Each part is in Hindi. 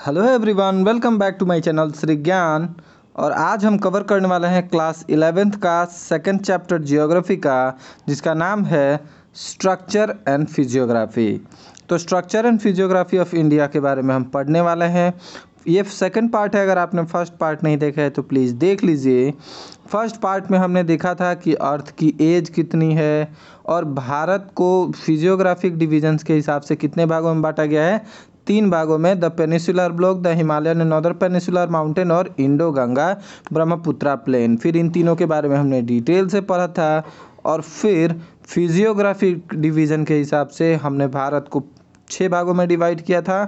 Hello everyone, welcome back to my channel Shri Gyan. और आज हम कवर करने वाले हैं क्लास 11th का सेकंड चैप्टर जियोग्राफी का, जिसका नाम है स्ट्रक्चर एंड फिजियोग्राफी। तो structure and physiography of India के बारे में हम पढ़ने वाले हैं। ये सेकंड पार्ट है, अगर आपने फर्स्ट पार्ट नहीं देखा है तो प्लीज़ देख लीजिए। फर्स्ट पार्ट में हमने देखा था कि अर्थ की एज कितनी है और भारत को फिजियोग्राफिक डिविजन्स के हिसाब से कितने भागों में बांटा गया है। 3 भागों में, the peninsular block, the Himalayan and northern peninsular mountain और इंडो गंगा ब्रह्मपुत्रा प्लेन। फिर इन तीनों के बारे में हमने डिटेल से पढ़ा था। और फिर फिजियोग्राफिक डिवीज़न के हिसाब से हमने भारत को 6 भागों में डिवाइड किया था।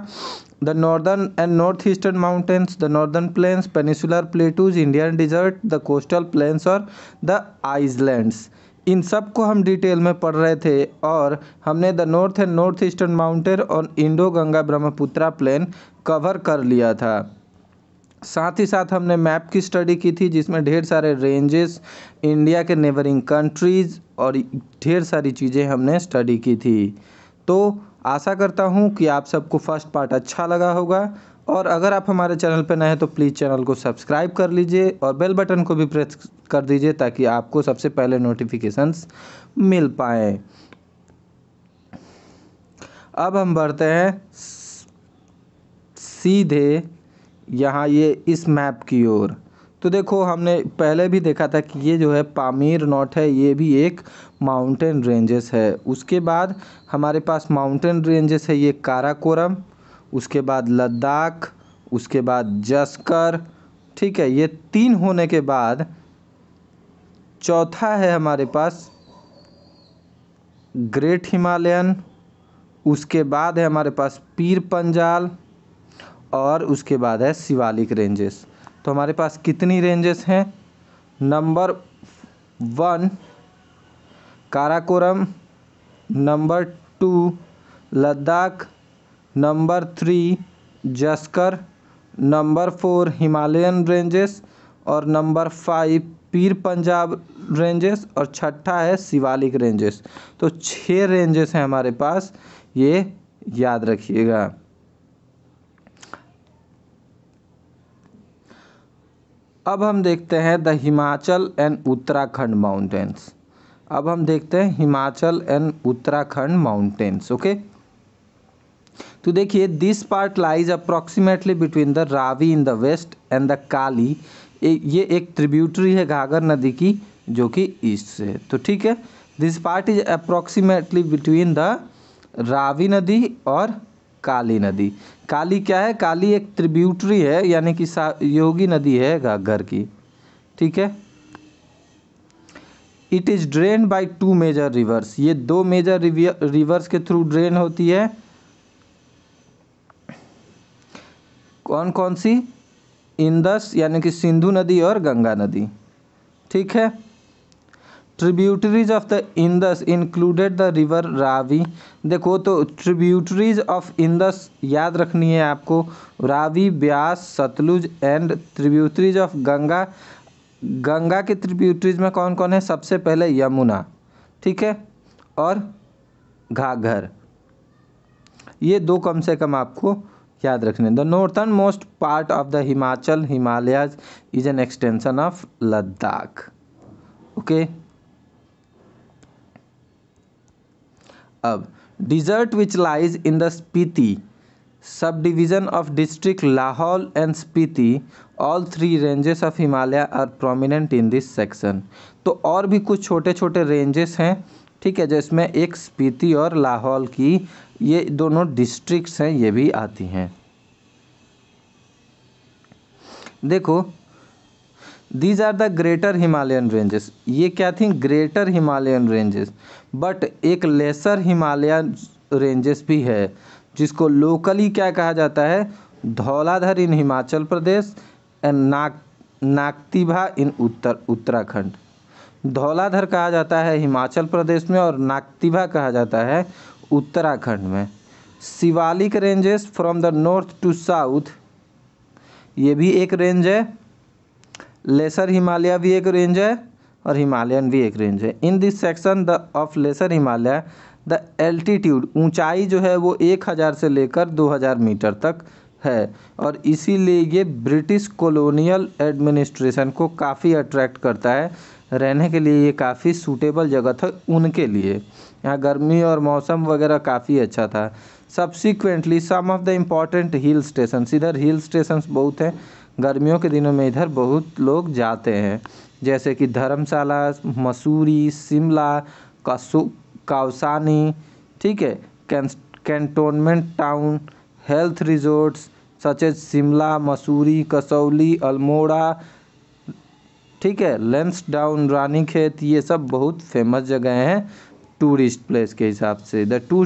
The northern and north eastern mountains, the northern plains, peninsular plateaus, Indian desert, the coastal plains और द आइसलैंड्स। इन सब को हम डिटेल में पढ़ रहे थे और हमने the north and north eastern mountain और Indo Ganga Brahmaputra plain cover कर लिया था। साथ ही साथ हमने मैप की स्टडी की थी, जिसमें ढेर सारे रेंजेस, इंडिया के नेबरिंग कंट्रीज़ और ढेर सारी चीज़ें हमने स्टडी की थी। तो आशा करता हूँ कि आप सबको फर्स्ट पार्ट अच्छा लगा होगा। और अगर आप हमारे चैनल पर नए हैं तो प्लीज़ चैनल को सब्सक्राइब कर लीजिए और बेल बटन को भी प्रेस कर दीजिए, ताकि आपको सबसे पहले नोटिफिकेशंस मिल पाएँ। अब हम बढ़ते हैं सीधे यहाँ ये इस मैप की ओर। तो देखो, हमने पहले भी देखा था कि ये जो है पामीर नॉट है, ये भी एक माउंटेन रेंजेस है। उसके बाद हमारे पास माउंटेन रेंजेस है ये काराकोरम, उसके बाद लद्दाख, उसके बाद जस्कर। ठीक है, ये 3 होने के बाद चौथा है हमारे पास ग्रेट हिमालयन, उसके बाद है हमारे पास पीर पंजाल और उसके बाद है शिवालिक रेंजेस। तो हमारे पास कितनी रेंजेस हैं? Number 1 Karakoram, number 2 Ladakh, number 3 Zaskar, number 4 Himalayan ranges और नंबर 5 पीर पंजाब रेंजेस और छठा है शिवालिक रेंजेस। तो 6 रेंजेस हैं हमारे पास, ये याद रखिएगा। अब हम देखते हैं the Himachal and Uttarakhand mountains. अब हम देखते हैं Himachal and Uttarakhand mountains. Okay, तो देखिए, this part lies approximately between the Ravi in the west and the Kali. ये एक ट्रिब्यूटरी है घाघर नदी की, जो कि ईस्ट से है। तो ठीक है, this part is approximately between the Ravi नदी और काली नदी। काली क्या है? काली एक ट्रिब्यूटरी है, यानी कि सहयोगी नदी है घाघर की। ठीक है, it is drain by 2 major rivers. ये 2 मेजर रिवर्स के थ्रू ड्रेन होती है। कौन कौन सी? इंदस यानी कि सिंधु नदी और गंगा नदी। ठीक है, tributaries of the Indus included the river Ravi. देखो, तो ट्रिब्यूटरीज ऑफ इंदस याद रखनी है आपको, Ravi, Beas, Sutlej and tributaries of Ganga. Ganga के ट्रिब्यूटरीज में कौन कौन है? सबसे पहले यमुना, ठीक है, और घाघर। ये 2 कम से कम आपको याद रखने। The northern most part of the Himachal Himalayas is an extension of Ladakh. Okay, अब desert which lies in the Spiti sub division of district Lahaul and Spiti, all 3 ranges of Himalaya are prominent in this section. तो और भी कुछ छोटे छोटे रेंजेस हैं, ठीक है, जिसमें एक स्पीति और लाहौल की, ये दोनों डिस्ट्रिक्ट्स हैं, ये भी आती हैं। देखो, these are the greater Himalayan ranges. ये क्या थी? Greater Himalayan ranges. बट एक लेसर हिमालयन रेंजेस भी है, जिसको लोकली क्या कहा जाता है? Dhauladhar in Himachal Pradesh and Nagtibba in Uttarakhand. Dhauladhar कहा जाता है हिमाचल प्रदेश में और नागतिभा कहा जाता है उत्तराखंड में। Shivalik ranges from the north to south, ये भी एक रेंज है। लेसर हिमालय भी एक रेंज है और हिमालयन भी एक रेंज है। In this section the of lesser Himalaya the altitude, ऊंचाई जो है वो 1000 से लेकर 2000 मीटर तक है और इसीलिए ये ब्रिटिश कॉलोनियल एडमिनिस्ट्रेशन को काफ़ी अट्रैक्ट करता है। रहने के लिए ये काफ़ी सूटेबल जगह था उनके लिए। यहाँ गर्मी और मौसम वगैरह काफ़ी अच्छा था। Subsequently some of the important hill stations, इधर हिल स्टेशंस बहुत हैं, गर्मियों के दिनों में इधर बहुत लोग जाते हैं, जैसे कि धर्मशाला, मसूरी, शिमला, कौसानी, ठीक है, cantonment town, health resorts such as Shimla, Mussoorie, Kasauli, Almora, ठीक है, लैंसडाउन, रानीखेत, ये सब बहुत फेमस जगह हैं टूरिस्ट प्लेस के हिसाब से। The two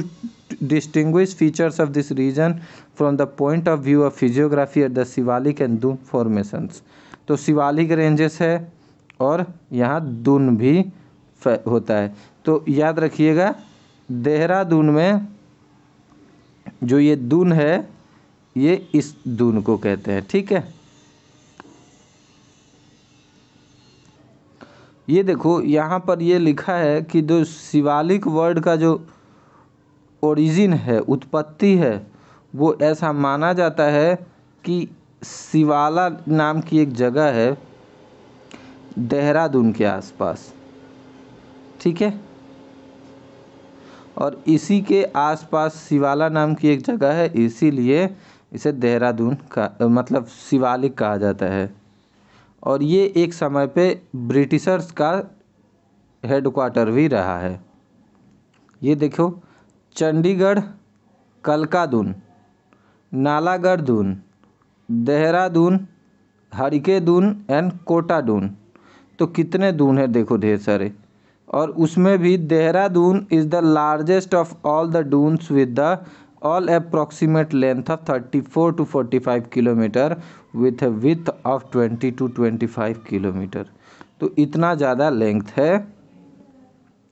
distinguish features of this region from the point of view of physiography at the Shivalik and Doon formations. तो शिवालिक रेंजेस है और यहाँ दून भी होता है। तो याद रखिएगा देहरादून में जो ये दून है ये इस दून को कहते हैं, ठीक है। ये देखो यहाँ पर ये लिखा है कि जो शिवालिक वर्ड का जो ओरिजिन है, उत्पत्ति है, वो ऐसा माना जाता है कि शिवाला नाम की एक जगह है देहरादून के आसपास, ठीक है, और इसी के आसपास शिवाला नाम की एक जगह है, इसीलिए इसे देहरादून का मतलब शिवालिक कहा जाता है। और ये एक समय पे ब्रिटिशर्स का हेडक्वार्टर भी रहा है। ये देखो चंडीगढ़, कलकादून, नालागढ़ दून, देहरादून, हरिके दून एंड कोटाडून। तो कितने दून है देखो, ढेर सारे। और उसमें भी Dehradun is the largest of all the dunes with the all approximate length of 34 to 45 kilometre with width of 20 to 25 kilometre. तो इतना ज़्यादा लेंथ है।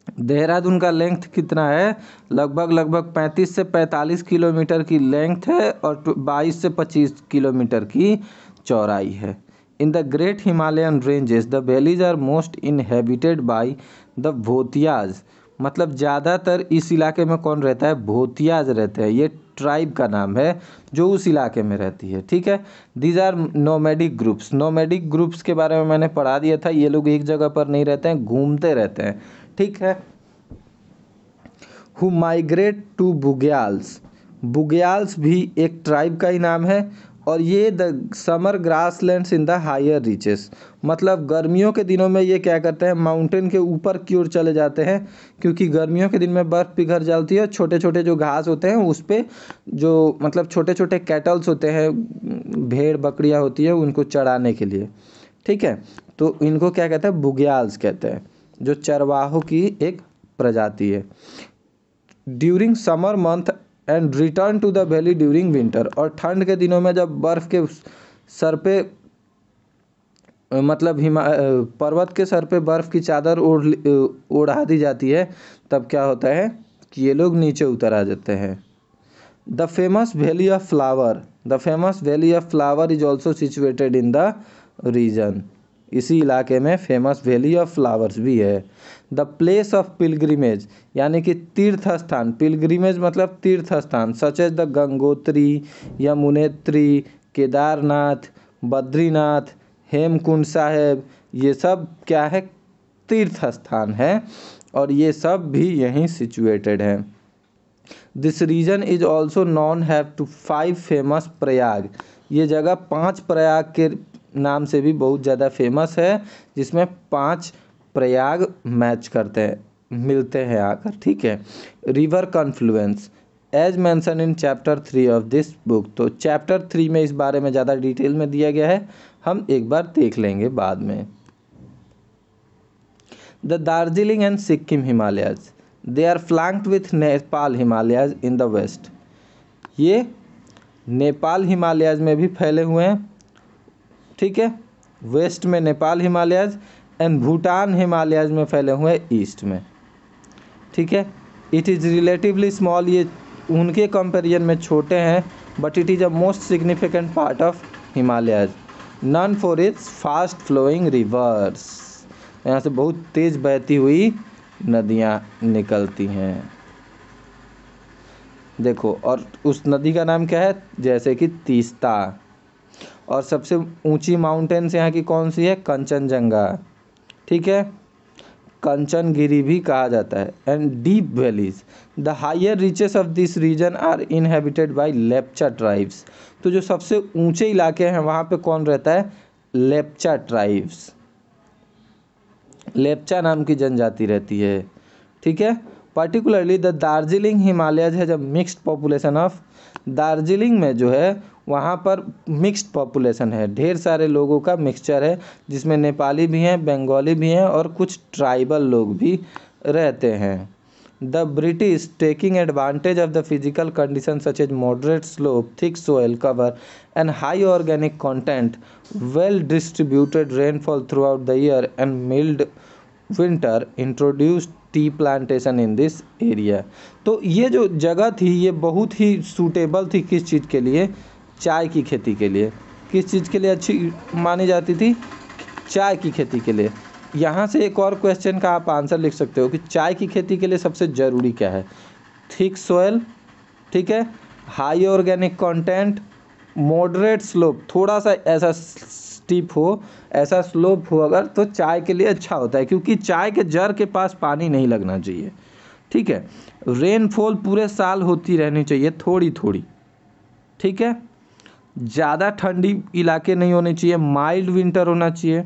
देहरादून का लेंथ कितना है, लगभग 35 से 45 किलोमीटर की लेंथ है और 22 से 25 किलोमीटर की चौड़ाई है। In the great Himalayan ranges the valleys are most inhabited by the Bhotias. मतलब ज़्यादातर इस इलाके में कौन रहता है, भोतियाज रहते हैं। ये ट्राइब का नाम है जो उस इलाके में रहती है, ठीक है। These are nomadic groups. Nomadic groups के बारे में मैंने पढ़ा दिया था। ये लोग एक जगह पर नहीं रहते हैं, घूमते रहते हैं, ठीक है। Who migrate to bugyals. Bugyals भी एक ट्राइब का ही नाम है। और ये the summer grasslands in the higher reaches. मतलब गर्मियों के दिनों में ये क्या करते हैं, माउंटेन के ऊपर की ओर चले जाते हैं, क्योंकि गर्मियों के दिन में बर्फ़ पिघल जाती है और छोटे छोटे जो घास होते हैं उस पर जो मतलब छोटे छोटे कैटल्स होते हैं, भेड़ बकरियां होती है, उनको चराने के लिए, ठीक है। तो इनको क्या कहते हैं, बुग्याल्स कहते हैं, जो चरवाहों की एक प्रजाति है। During summer month and return to the valley during winter. और ठंड के दिनों में जब बर्फ़ के सर पे मतलब पर्वत के सर पे बर्फ़ की चादर ओढ़ा दी जाती है, तब क्या होता है कि ये लोग नीचे उतर आ जाते हैं। The famous valley of flower. The famous valley of flower is also situated in the region. इसी इलाके में फेमस वैली ऑफ फ्लावर्स भी है। द प्लेस ऑफ पिलग्रिमेज, यानी कि तीर्थ स्थान। पिलग्रिमेज मतलब तीर्थ स्थान, such as the Gangotri, Yamunotri, Kedarnath, Badrinath, Hemkund Sahib, ये सब क्या है, तीर्थ स्थान है और ये सब भी यहीं सिचुएटेड हैं। This region is also known have to 5 famous Prayag. ये जगह 5 प्रयाग के नाम से भी बहुत ज़्यादा फेमस है, जिसमें 5 प्रयाग मैच करते हैं, मिलते हैं आकर, ठीक है। River confluence as mentioned in chapter 3 of this book. तो चैप्टर 3 में इस बारे में ज़्यादा डिटेल में दिया गया है, हम एक बार देख लेंगे बाद में। The Darjeeling and Sikkim Himalayas, they are flanked with Nepal Himalayas in the west. ये नेपाल हिमालयाज में भी फैले हुए हैं, ठीक है, वेस्ट में नेपाल हिमालयाज एंड भूटान हिमालयाज में फैले हुए ईस्ट में, ठीक है। इट इज़ रिलेटिवली स्मॉल, ये उनके कंपेरिजन में छोटे हैं, but it is a most significant part of Himalayas, known for its fast flowing rivers. यहाँ से बहुत तेज़ बहती हुई नदियाँ निकलती हैं। देखो, और उस नदी का नाम क्या है, जैसे कि तीस्ता। और सबसे ऊंची माउंटेन्स यहाँ की कौन सी है, कंचनजंगा, ठीक है, कंचनगिरी भी कहा जाता है। And deep valleys, the higher reaches of this region are inhabited by Lepcha tribes. तो जो सबसे ऊंचे इलाके हैं वहाँ पे कौन रहता है, लेप्चा ट्राइब्स, लेप्चा नाम की जनजाति रहती है, ठीक है। पर्टिकुलरली द दार्जिलिंग हिमालयज है जब मिक्स्ड पॉपुलेशन ऑफ, दार्जिलिंग में जो है वहाँ पर मिक्स्ड पॉपुलेशन है, ढेर सारे लोगों का मिक्सचर है, जिसमें नेपाली भी हैं, बंगाली भी हैं और कुछ ट्राइबल लोग भी रहते हैं। The British taking advantage of the physical condition such as moderate slope, thick soil cover and high organic content, well distributed rainfall throughout the year and mild winter introduced tea plantation in this area. तो ये जो जगह थी ये बहुत ही सूटेबल थी किस चीज़ के लिए, चाय की खेती के लिए। किस चीज़ के लिए अच्छी मानी जाती थी, चाय की खेती के लिए। यहाँ से एक और क्वेश्चन का आप आंसर लिख सकते हो कि चाय की खेती के लिए सबसे ज़रूरी क्या है, थिक सोयल, ठीक है, high organic content, moderate slope, थोड़ा सा ऐसा स्टीप हो, ऐसा स्लोप हो अगर, तो चाय के लिए अच्छा होता है, क्योंकि चाय के जड़ के पास पानी नहीं लगना चाहिए, ठीक है। रेनफॉल पूरे साल होती रहनी चाहिए, थोड़ी थोड़ी, ठीक है। ज़्यादा ठंडी इलाके नहीं होने चाहिए, माइल्ड विंटर होना चाहिए।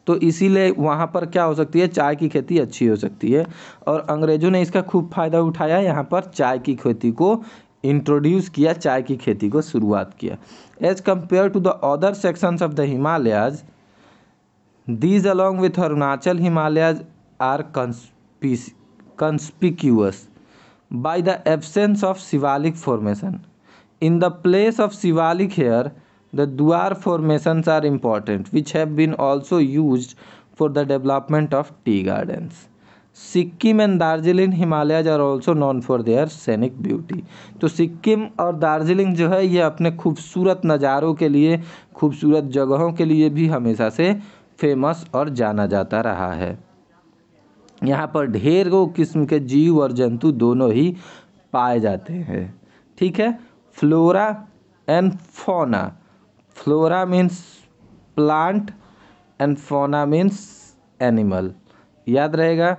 तो इसीलिए वहाँ पर क्या हो सकती है, चाय की खेती अच्छी हो सकती है। और अंग्रेज़ों ने इसका खूब फ़ायदा उठाया, यहाँ पर चाय की खेती को इंट्रोड्यूस किया, चाय की खेती को शुरुआत किया। As compare to the other sections of the Himalayas, these along with Arunachal Himalayas are conspicuous by the absence of Shivalik formation. In the place of Shivalik here, the Duar formations are important, which have been also used for the development of tea gardens. Sikkim and Darjeeling Himalayas are also known for their scenic beauty. तो सिक्किम और दार्जिलिंग जो है ये अपने खूबसूरत नज़ारों के लिए, खूबसूरत जगहों के लिए भी हमेशा से फेमस और जाना जाता रहा है। यहाँ पर ढेरों किस्म के जीव और जंतु दोनों ही पाए जाते हैं, ठीक है। Flora and fauna, flora means plant and fauna means animal, याद रहेगा,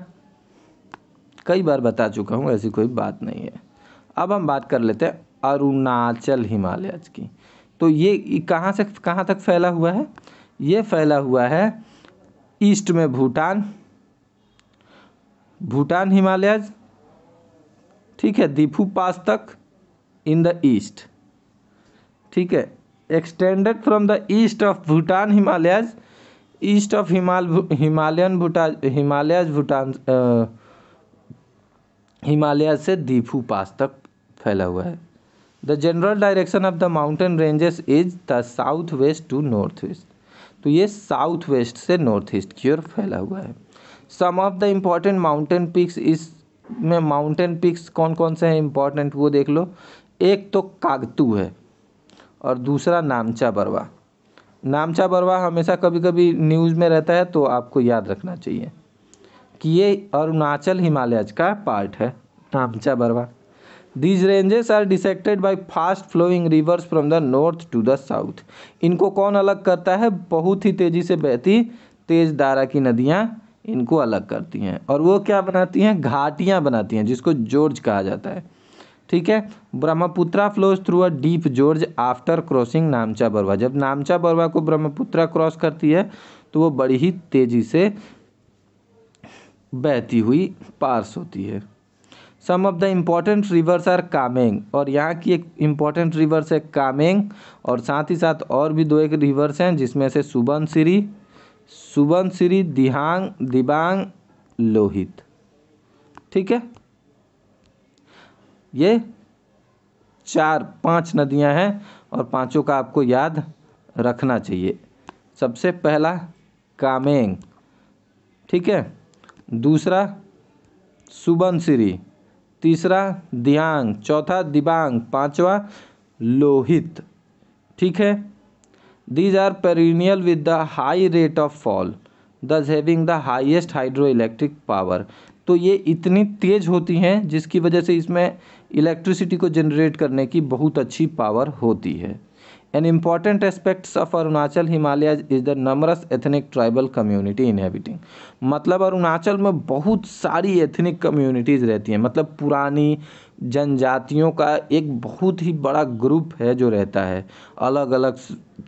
कई बार बता चुका हूँ, ऐसी कोई बात नहीं है। अब हम बात कर लेते हैं अरुणाचल हिमालयज की। तो ये कहाँ से कहाँ तक फैला हुआ है, ये फैला हुआ है ईस्ट में भूटान, भूटान हिमालयज, ठीक है, दीफू पास तक इन द ईस्ट, ठीक है। Extended from the east of Bhutan Himalayas, east of Himalayan Bhutan, Himalayas Bhutan, Himalaya से दीफू पास तक फैला हुआ है। The general direction of the mountain ranges is the south west to north west. तो ये साउथ वेस्ट से नॉर्थ ईस्ट की ओर फैला हुआ है। Some of the important mountain peaks, इसमें माउंटेन पिक्स कौन कौन से हैं इम्पॉर्टेंट वो देख लो। एक तो कागतू है और दूसरा नामचा बरवा। नामचा बरवा हमेशा कभी कभी न्यूज़ में रहता है, तो आपको याद रखना चाहिए कि ये अरुणाचल हिमालयज का पार्ट है, Namcha Barwa. These ranges are dissected by fast flowing rivers from the north to the south. इनको कौन अलग करता है, बहुत ही तेज़ी से बहती तेज धारा की नदियाँ इनको अलग करती हैं, और वो क्या बनाती हैं, घाटियाँ बनाती हैं, जिसको जोर्ज कहा जाता है, ठीक है। Brahmaputra flows through a deep George after crossing नामचा Barwa. जब नामचा बरवा को ब्रह्मपुत्रा क्रॉस करती है तो वो बड़ी ही तेज़ी से बहती हुई पार्स होती है। Some of the important rivers are Kameng, और यहाँ की एक इम्पॉर्टेंट रिवर्स है कामेंग, और साथ ही साथ और भी दो एक रिवर्स हैं जिसमें से सुबनसिरी, दिहांग, दिबांग, लोहित, ठीक है। ये 4-5 नदियाँ हैं और पांचों का आपको याद रखना चाहिए। सबसे पहला कामेंग, ठीक है, दूसरा सुबनसिरी, तीसरा दियांग, चौथा दिबांग, पांचवा लोहित, ठीक है। These are perennial with the high rate of fall, thus having the highest hydro electric power. तो ये इतनी तेज़ होती हैं जिसकी वजह से इसमें इलेक्ट्रिसिटी को जनरेट करने की बहुत अच्छी पावर होती है। An important aspects of Arunachal Himalayas is the numerous ethnic tribal community inhabiting. मतलब अरुणाचल में बहुत सारी एथनिक कम्युनिटीज़ रहती हैं, मतलब पुरानी जनजातियों का एक बहुत ही बड़ा ग्रुप है जो रहता है अलग अलग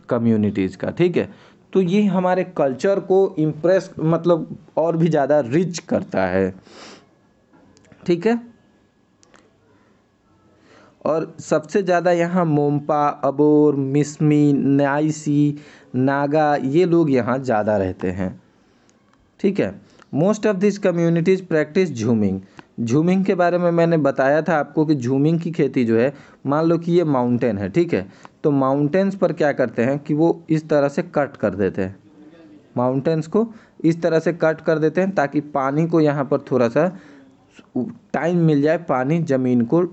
कम्युनिटीज़ का, ठीक है। तो ये हमारे कल्चर को इम्प्रेस मतलब और भी ज़्यादा रिच करता है, ठीक है। और सबसे ज़्यादा यहाँ मोम्पा, अबोर, मिसमी, न्यायसी, नागा ये लोग यहाँ ज़्यादा रहते हैं, ठीक है। Most of this communities practice jhuming. झूमिंग के बारे में मैंने बताया था आपको कि झूमिंग की खेती जो है, मान लो कि ये माउंटेन है, ठीक है। तो माउंटेन्स पर क्या करते हैं कि वो इस तरह से कट कर देते हैं, माउंटेन्स को इस तरह से कट कर देते हैं ताकि पानी को यहाँ पर थोड़ा सा टाइम मिल जाए, पानी ज़मीन को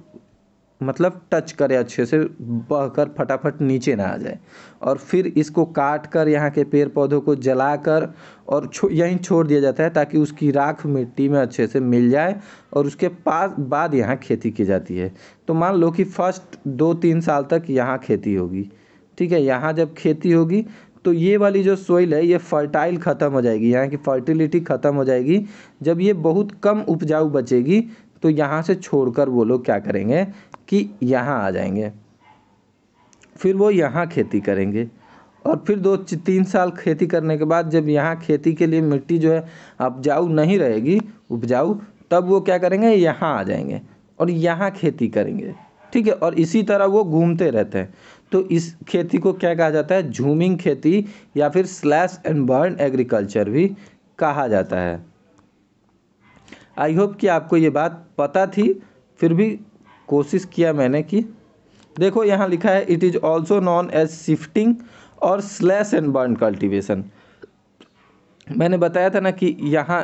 मतलब टच करे अच्छे से, बहकर फटाफट नीचे ना आ जाए। और फिर इसको काट कर यहाँ के पेड़ पौधों को जलाकर और यहीं छोड़ दिया जाता है ताकि उसकी राख मिट्टी में अच्छे से मिल जाए और उसके पास बाद यहाँ खेती की जाती है। तो मान लो कि फर्स्ट 2-3 साल तक यहाँ खेती होगी, ठीक है। यहाँ जब खेती होगी तो ये वाली जो सोइल है ये फर्टाइल ख़त्म हो जाएगी, यहाँ की फर्टिलिटी ख़त्म हो जाएगी। जब ये बहुत कम उपजाऊ बचेगी तो यहाँ से छोड़कर वो लोग क्या करेंगे कि यहाँ आ जाएंगे, फिर वो यहाँ खेती करेंगे। और फिर 2-3 साल खेती करने के बाद जब यहाँ खेती के लिए मिट्टी जो है उपजाऊ नहीं रहेगी उपजाऊ, तब वो क्या करेंगे, यहाँ आ जाएंगे और यहाँ खेती करेंगे, ठीक है। और इसी तरह वो घूमते रहते हैं। तो इस खेती को क्या कहा जाता है, झूमिंग खेती या फिर स्लैश एंड बर्न एग्रीकल्चर भी कहा जाता है। आई होप कि आपको ये बात पता थी, फिर भी कोशिश किया मैंने कि देखो यहाँ लिखा है it is also known as shifting or slash and burn cultivation. मैंने बताया था ना कि यहाँ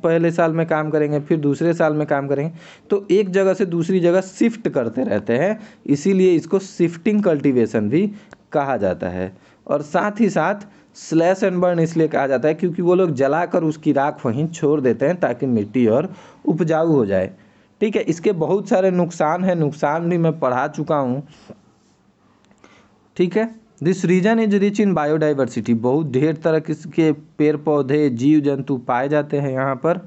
पहले साल में काम करेंगे फिर दूसरे साल में काम करेंगे, तो एक जगह से दूसरी जगह शिफ्ट करते रहते हैं, इसीलिए इसको शिफ्टिंग कल्टीवेशन भी कहा जाता है। और साथ ही साथ स्लैश एंड बर्न इसलिए कहा जाता है क्योंकि वो लोग जलाकर उसकी राख वहीं छोड़ देते हैं ताकि मिट्टी और उपजाऊ हो जाए, ठीक है। इसके बहुत सारे नुकसान हैं, नुकसान भी मैं पढ़ा चुका हूँ, ठीक है। This region is rich in biodiversity, बहुत ढेर तरह के पेड़ पौधे जीव जंतु पाए जाते हैं यहाँ पर,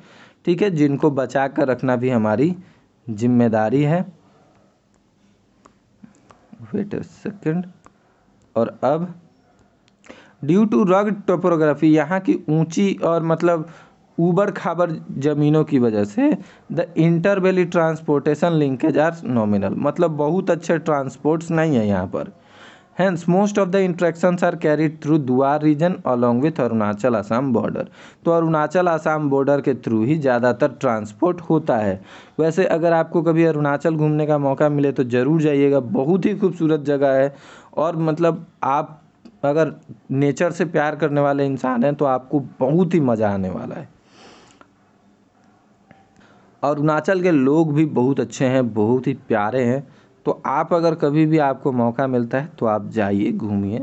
ठीक है, जिनको बचा कर रखना भी हमारी जिम्मेदारी है। Wait a second. और अब ड्यू टू रग्ड टोपोग्राफी, यहाँ की ऊंची और मतलब ऊबड़ खाबड़ ज़मीनों की वजह से the intervalley transportation linkage are nominal, मतलब बहुत अच्छे ट्रांसपोर्ट्स नहीं है यहाँ पर। Hence, most of the interactions are carried through दुआर region along with Arunachal Assam border. तो अरुणाचल असम बॉर्डर के थ्रू ही ज़्यादातर ट्रांसपोर्ट होता है। वैसे अगर आपको कभी अरुणाचल घूमने का मौका मिले तो ज़रूर जाइएगा, बहुत ही खूबसूरत जगह है। और मतलब आप अगर नेचर से प्यार करने वाले इंसान हैं तो आपको बहुत ही मज़ा आने वाला है। अरुणाचल के लोग भी बहुत अच्छे हैं, बहुत ही प्यारे हैं। तो आप अगर कभी भी आपको मौका मिलता है तो आप जाइए, घूमिए।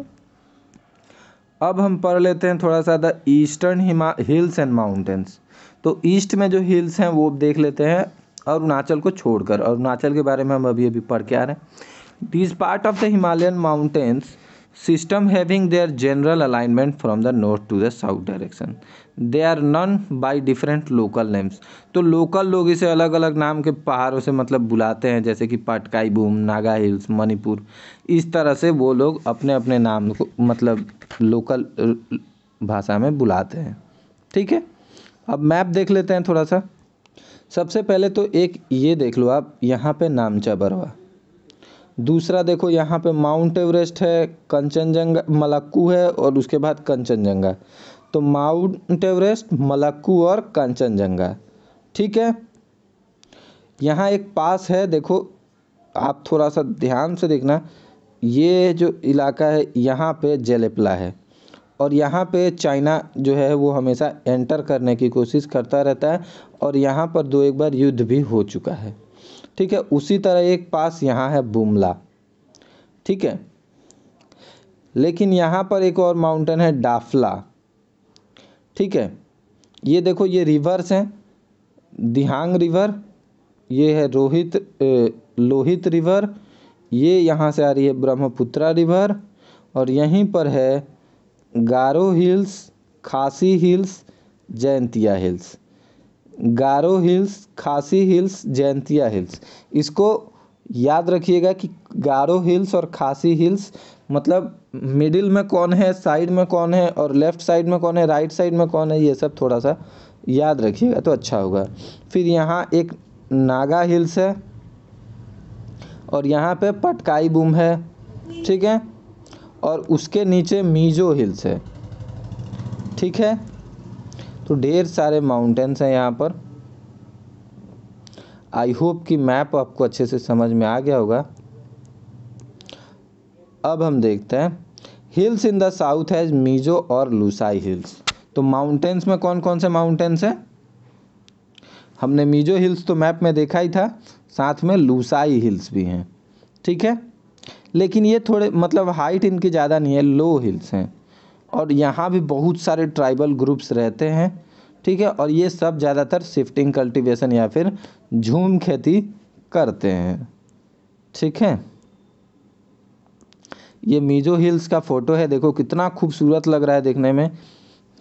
अब हम पढ़ लेते हैं थोड़ा सा the eastern hills and mountains. तो ईस्ट में जो हिल्स हैं वो देख लेते हैं अरुणाचल को छोड़कर। अरुणाचल के बारे में हम अभी अभी पढ़ के आ रहे हैं। This part of the Himalayan mountains system having their general alignment from the north to the south direction. They are known by different local names. तो लोकल लोग इसे अलग अलग नाम के पहाड़ों से मतलब बुलाते हैं, जैसे कि पटकाई बूम, नागा हिल्स, मणिपुर, इस तरह से वो लोग अपने अपने नाम को मतलब लोकल भाषा में बुलाते हैं, ठीक है। अब मैप देख लेते हैं थोड़ा सा। सबसे पहले तो एक ये देख लो आप, यहाँ पे नामचा बरवा। दूसरा देखो यहाँ पे माउंट एवरेस्ट है, कंचनजंगा, मलक्कू है और उसके बाद कंचनजंगा। तो माउंट एवरेस्ट, मलक्कू और कंचनजंगा, ठीक है। यहाँ एक पास है, देखो आप थोड़ा सा ध्यान से देखना, ये जो इलाका है यहाँ पे जेलेपला है और यहाँ पे चाइना जो है वो हमेशा एंटर करने की कोशिश करता रहता है और यहाँ पर 2-1 बार युद्ध भी हो चुका है, ठीक है। उसी तरह एक पास यहाँ है बुमला, ठीक है। लेकिन यहाँ पर एक और माउंटेन है डाफला, ठीक है। ये देखो ये रिवर्स हैं, दिहांग रिवर, ये है लोहित रिवर, ये यहाँ से आ रही है ब्रह्मपुत्रा रिवर, और यहीं पर है गारो हिल्स, खासी हिल्स, जयंतिया हिल्स। गारो हिल्स, खासी हिल्स, जयंतिया हिल्स। इसको याद रखिएगा कि गारो हिल्स और खासी हिल्स मतलब मिडिल में कौन है, साइड में कौन है, और लेफ्ट साइड में कौन है, राइट साइड में कौन है, ये सब थोड़ा सा याद रखिएगा तो अच्छा होगा। फिर यहाँ एक नागा हिल्स है, और यहाँ पे पटकाई बूम है, ठीक है, और उसके नीचे मीजो हिल्स है, ठीक है। तो ढेर सारे माउंटेन्स हैं यहाँ पर। आई होप कि मैप आपको अच्छे से समझ में आ गया होगा। अब हम देखते हैं हिल्स इन द साउथ है मीजो और लुसाई हिल्स। तो माउंटेन्स में कौन कौन से माउंटेन्स हैं? हमने मीजो हिल्स तो मैप में देखा ही था, साथ में लुसाई हिल्स भी हैं, ठीक है। लेकिन ये थोड़े मतलब हाइट इनकी ज़्यादा नहीं है, लो हिल्स हैं, और यहाँ भी बहुत सारे ट्राइबल ग्रुप्स रहते हैं, ठीक है। और ये सब ज़्यादातर शिफ्टिंग कल्टीवेशन या फिर झूम खेती करते हैं, ठीक है। ये मीजो हिल्स का फ़ोटो है, देखो कितना खूबसूरत लग रहा है देखने में,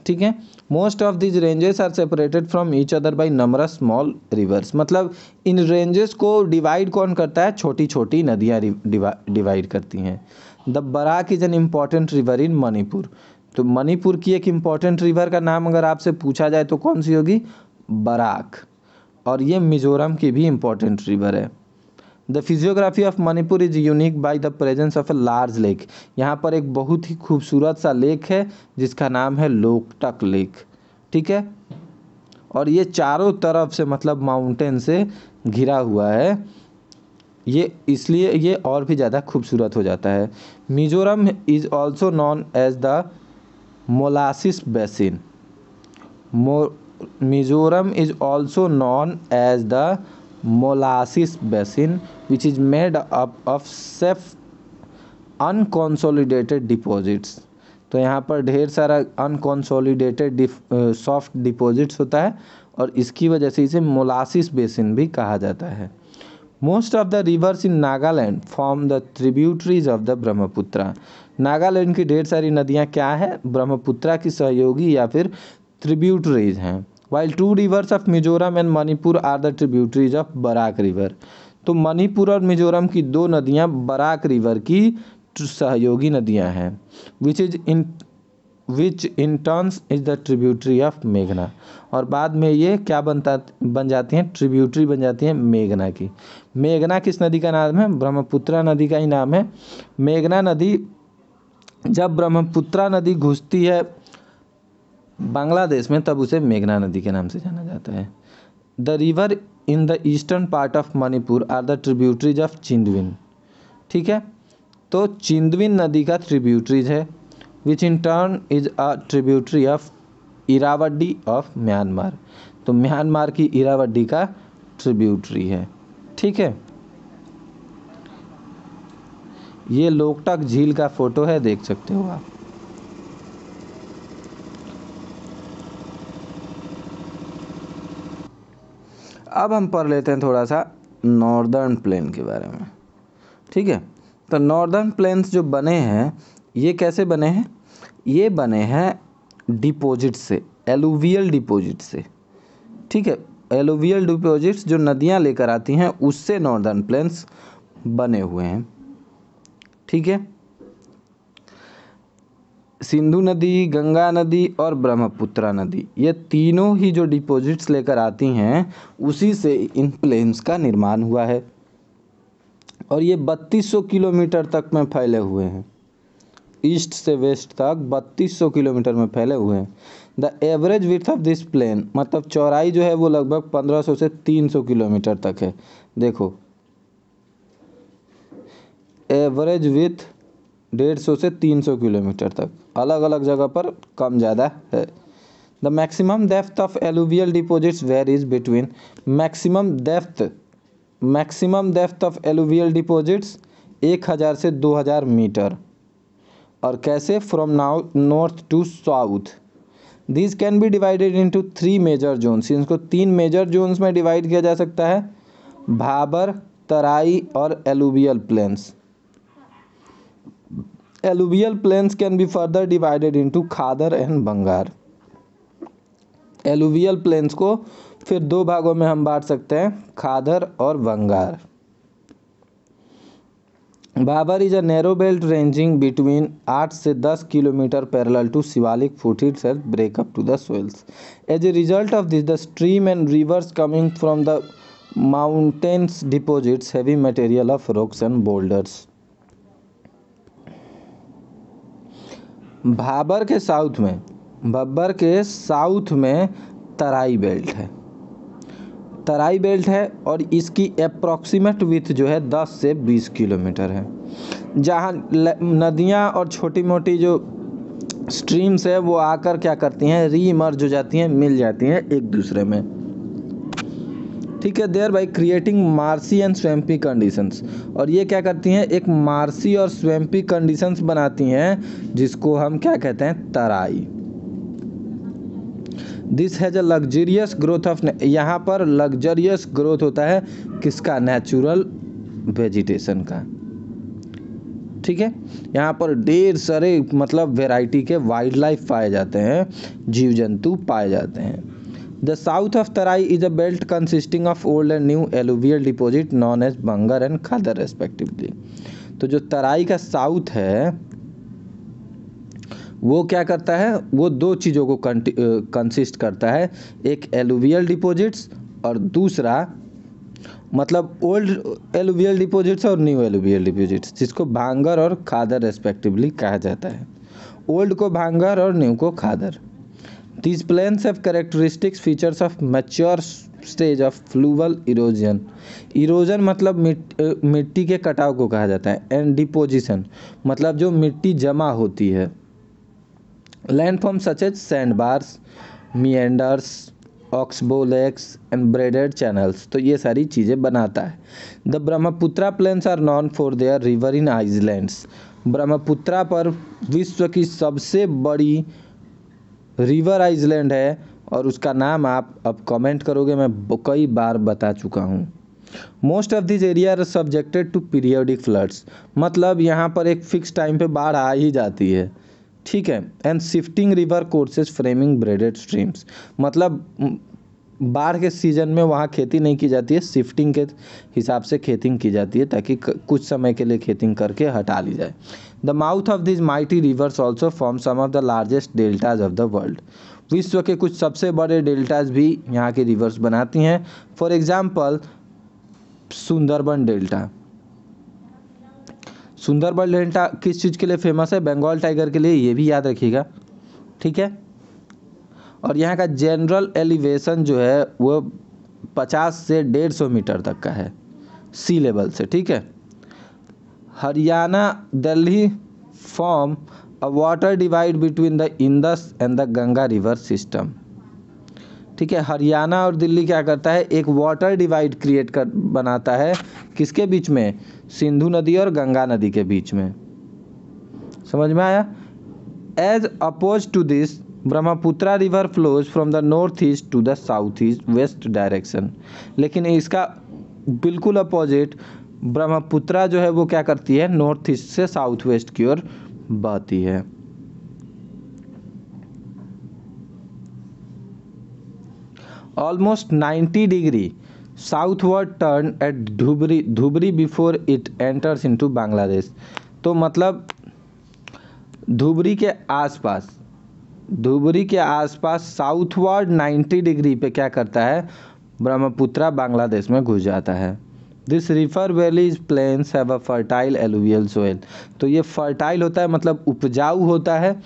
ठीक है। Most of these ranges are separated from each other by numbers small rivers. मतलब इन रेंजेस को डिवाइड कौन करता है? छोटी छोटी नदियाँ डिवाइड करती हैं। The Barak is an important river in Manipur. तो मणिपुर की एक इम्पॉर्टेंट रिवर का नाम अगर आपसे पूछा जाए तो कौन सी होगी? बराक। और ये मिजोरम की भी इम्पॉर्टेंट रिवर है। The physiography of Manipur is unique by the presence of a large lake. यहाँ पर एक बहुत ही खूबसूरत सा लेक है जिसका नाम है लोकटक लेक, ठीक है। और ये चारों तरफ से मतलब माउंटेन से घिरा हुआ है, ये इसलिए ये और भी ज़्यादा खूबसूरत हो जाता है। Mizoram is also known as the molasses basin. Mizoram is also known as the molasses basin which is made up of safe unconsolidated deposits। तो यहाँ पर ढेर सारा unconsolidated सॉफ्ट डिपॉजिट्स होता है, और इसकी वजह से इसे मोलासिस बेसिन भी कहा जाता है। Most of the reverse in Nagaland form the tributaries of the Brahmaputra. Nagaland की ढेर सारी नदियाँ क्या है? ब्रह्मपुत्रा की सहयोगी या फिर ट्रिब्यूटरीज हैं। While two rivers of Mizoram and Manipur are the tributaries of Barak river. तो मणिपुर और मिजोरम की दो नदियाँ बराक रिवर की सहयोगी नदियाँ हैं। Which in turns is the tributary of मेघना। और बाद में ये क्या बन जाती हैं? ट्रिब्यूटरी बन जाती हैं मेघना की। मेघना किस नदी का नाम है? ब्रह्मपुत्रा नदी का ही नाम है। मेघना नदी, जब ब्रह्मपुत्रा नदी घुसती है बांग्लादेश में, तब उसे मेघना नदी के नाम से जाना जाता है। The river in the eastern part of Manipur are the tributaries of Chindwin, ठीक है। तो चिंदविन नदी का ट्रिब्यूटरीज है, which in turn is a tributary of Irrawaddy of Myanmar. तो म्यांमार की इरावड्डी का ट्रिब्यूटरी है, ठीक है। ये लोकटक झील का फोटो है, देख सकते हो आप। अब हम पढ़ लेते हैं थोड़ा सा नॉर्दर्न प्लेन के बारे में, ठीक है। तो नॉर्दर्न प्लेन्स जो बने हैं ये कैसे बने हैं? ये बने हैं डिपॉजिट से, एलुवियल डिपॉजिट से, ठीक है। एलुवियल डिपॉजिट्स जो नदियाँ लेकर आती हैं उससे नॉर्दर्न प्लेन्स बने हुए हैं, ठीक है। सिंधु नदी, गंगा नदी और ब्रह्मपुत्रा नदी, ये तीनों ही जो डिपॉजिट्स लेकर आती हैं उसी से इन प्लेन्स का निर्माण हुआ है। और ये 3200 किलोमीटर तक में फैले हुए हैं, ईस्ट से वेस्ट तक 3200 किलोमीटर में फैले हुए हैं। The average width of this plain, मतलब चौड़ाई जो है वो लगभग 1500 से 300 किलोमीटर तक है। देखो एवरेज विड्थ 150 से 300 किलोमीटर तक, अलग अलग जगह पर कम ज़्यादा है। The maximum depth of alluvial deposits varies between maximum depth of alluvial deposits 1000 से 2000 मीटर। और कैसे? From now north to south, this can be divided into 3 major zones, इनको 3 मेजर जोन्स में डिवाइड किया जा सकता है, भाबर, तराई और alluvial plains. Alluvial plains can be further divided into khadar and bangar. Alluvial plains को फिर 2 भागों में हम बांट सकते हैं, खादर और bangar. Bhabar is a narrow belt ranging between 8 से 10 kilometre parallel to Shivalik foothills and breakup to the soils. As a result of this the stream and rivers coming from the mountains deposits heavy material of rocks and boulders. Bhabar के साउथ में तराई बेल्ट है और इसकी अप्रॉक्सीमेट विथ जो है 10 से 20 किलोमीटर है, जहाँ नदियाँ और छोटी मोटी जो स्ट्रीम्स है वो आकर क्या करती हैं, रीइमर्ज हो जाती हैं, मिल जाती हैं एक दूसरे में। ठीक है, thereby creating marshy and swampy conditions, और ये क्या करती हैं, एक मार्सी और स्वैम्पी कंडीशंस बनाती हैं जिसको हम क्या कहते हैं, Terai. This has a luxurious growth of, यहाँ पर लग्जरियस ग्रोथ होता है किसका, नेचुरल वेजिटेशन का। ठीक है, यहाँ पर ढेर सारे मतलब वेराइटी के वाइल्ड लाइफ पाए जाते हैं, जीव जंतु पाए जाते हैं। The south of Terai is a belt consisting of old and new alluvial deposit known as bangar and khadar respectively. तो जो तराई का साउथ है वो क्या करता है, वो 2 चीज़ों को कंसिस्ट करता है, एक एलुवियल डिपॉजिट्स और दूसरा मतलब ओल्ड एलुवियल डिपॉजिट्स और न्यू एलुवियल डिपॉजिट्स, जिसको भांगर और खादर रेस्पेक्टिवली कहा जाता है। ओल्ड को भांगर और न्यू को खादर। These plains have characteristics features of mature stage of fluvial erosion. Erosion मतलब मिट्टी के कटाव को कहा जाता है, and deposition मतलब जो मिट्टी जमा होती है। Landforms such as sandbars, meanders, oxbow lakes and braided channels, तो ये सारी चीज़ें बनाता है। The Brahmaputra plains are known for their riverine islands. Brahmaputra पर विश्व की सबसे बड़ी रिवर आइसलैंड है और उसका नाम आप अब कमेंट करोगे, मैं कई बार बता चुका हूँ। Most of this area are subjected to periodic floods, मतलब यहाँ पर एक फिक्स टाइम पे बाढ़ आ ही जाती है। ठीक है, and shifting river courses framing braided streams, मतलब बाढ़ के सीजन में वहाँ खेती नहीं की जाती है, शिफ्टिंग के हिसाब से खेती की जाती है ताकि कुछ समय के लिए खेती करके हटा ली जाए। The mouth of this mighty rivers also form some of the largest deltas of the world, विश्व के कुछ सबसे बड़े डेल्टाज भी यहाँ के रिवर्स बनाती हैं। For example Sundarban delta. Sundarban delta किस चीज़ के लिए फेमस है, बंगाल टाइगर के लिए, ये भी याद रखिएगा। ठीक है, और यहाँ का जनरल एलिवेशन जो है वो 50 से 150 मीटर तक का है सी लेवल से। ठीक है, Haryana Delhi form a water divide between the Indus and the Ganga river system. ठीक है, हरियाणा और दिल्ली क्या करता है, एक वाटर डिवाइड क्रिएट कर बनाता है, किसके बीच में, सिंधु नदी और गंगा नदी के बीच में। समझ में आया। As opposed to this Brahmaputra river flows from the north east to the south east west direction, लेकिन इसका बिल्कुल अपोजिट ब्रह्मपुत्रा जो है वो क्या करती है, नॉर्थ ईस्ट से साउथ वेस्ट की ओर बहती है। Almost 90 degree southward turn eight Dhubri before it enters into Bangladesh. तो मतलब धुबरी के आसपास साउथवर्ड 90 डिग्री पे क्या करता है, ब्रह्मपुत्रा बांग्लादेश में घुस जाता है। This river valleys plains have a fertile alluvial soil, तो ये फर्टाइल होता है मतलब उपजाऊ होता है।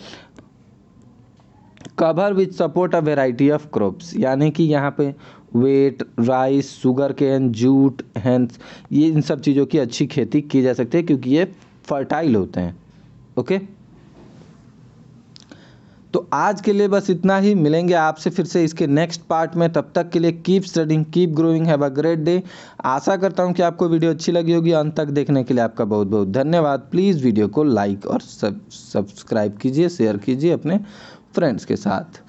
Cover with support a variety of crops, यानी कि यहाँ पे wheat, rice, sugar cane, jute, हैंस, ये इन सब चीज़ों की अच्छी खेती की जा सकती है क्योंकि ये फर्टाइल होते हैं। ओके, तो आज के लिए बस इतना ही, मिलेंगे आपसे फिर से इसके नेक्स्ट पार्ट में। तब तक के लिए keep studying, keep growing, have a great day. आशा करता हूँ कि आपको वीडियो अच्छी लगी होगी। अंत तक देखने के लिए आपका बहुत बहुत धन्यवाद। प्लीज़ वीडियो को लाइक और सब्सक्राइब कीजिए, शेयर कीजिए अपने फ्रेंड्स के साथ।